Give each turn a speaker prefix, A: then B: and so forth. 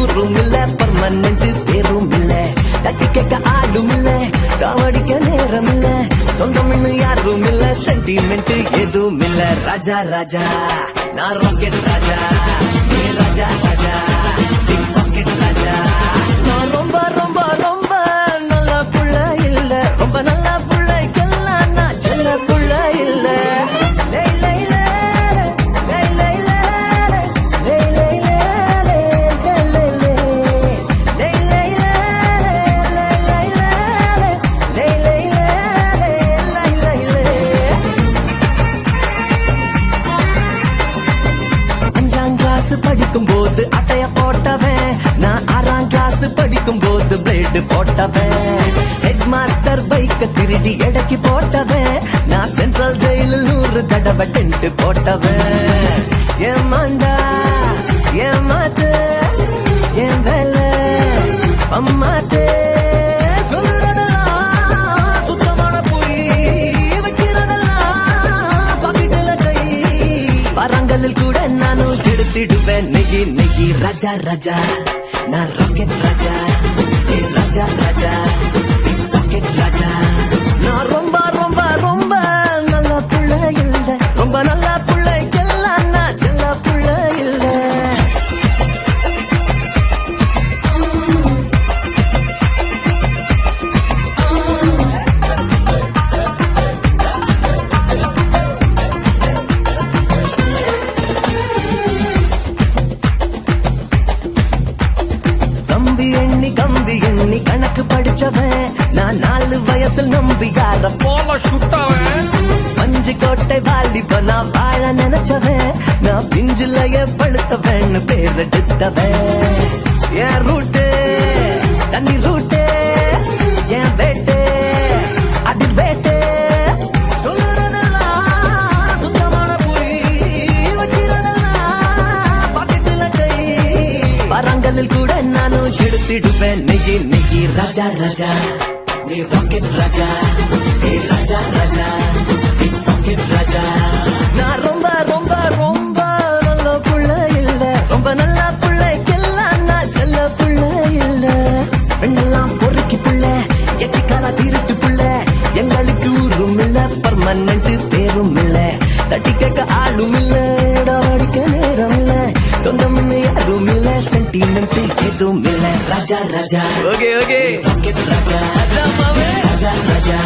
A: ஊரும் இல்ல பர்மனன்ட் பேரும் இல்ல தட்டி கேட்க ஆளும் இல்ல காவடிக்க நேரம் இல்ல சொந்தம் யாரும் இல்ல சென்டிமெண்ட் எதுவும் இல்ல ராஜா ராஜா நான் ராக்கெட் ராஜா ஏ ராஜா ராஜா பிக் பாக்கெட் ராஜா நான் ரொம்ப ரொம்ப ரொம்ப நல்ல புள்ள இல்ல ரொம்ப நல்ல புள்ளைக்கெல்லாம் நான் செல்ல புள்ள இல்ல படிக்கும் போது அட்டைய போட்டவன் நான் 6ஆம் கிளாஸ் படிக்கும் போது பிளேடு போட்டவன் ஹெட் மாஸ்டர் பைக்க திருடி எடைக்கு போட்டவன் நான் சென்ட்ரல் ஜெயிலில் 100 தடவை டென்ட் போட்டவன் ஏமாண்டா ஏமாத்து என் வேலை அம்மாத்து பரங்களில் கூட நானும் எடுத்திடுவேன் நெகி நெகி ராஜா ராஜா நான் ராக்கெட் ராஜா ஏ ராஜா ராஜா பிக் பாக்கெட் ராஜா நான் ரொம்ப ரொம்ப ரொம்ப நல்ல புள்ள இல்ல ரொம்ப நல்ல புள்ளைக்கெல்லாம் நான் செல்ல புள்ள இல்ல கம்பி எண்ணி கணக்கு படிச்சவன் நான் 4 வயசில் நம்பி யார
B: போல சுட்டவன்
A: மஞ்சு கோட்டை வாலிப நான் வாழ நினைச்சவன் நான் பிஞ்சிலைய பழுத்தவன் பேர் எடுத்தவன் என் ரூட்டு தண்ணி ரூட்டு என் வேட்டு அது வேட்டு சொல்லுறதெல்லாம் சுத்தமான போய் வைக்கிறதெல்லாம் பாக்கெட்டுல கை பரங்களில் கூட நானும் எடுத்திடுவேன் நெகி நெகி ராஜா ராஜா நீ ராக்கெட் ராஜா ஏ ராஜா ராஜா பிக் பாக்கெட் ராஜா நான் ரொம்ப ரொம்ப ரொம்ப நல்ல புள்ள இல்ல ரொம்ப நல்ல புள்ளைக்கெல்லாம் நான் செல்ல புள்ள இல்ல பெண்ணெல்லாம் பொறுக்கி புள்ள எச்சிக்கால திருட்டு புள்ள எங்களுக்கு ஊரும் இல்ல பர்மனன்ட் பேரும் இல்ல தட்டி கேட்க ஆளும் இல்ல அடிக்க நேரம் இல்ல சொந்தம் யாரும் இல்ல சென்டிமெண்ட் எதுவும் இல்ல Raja Raja
B: okay okay
A: rocket Raja Raja Raja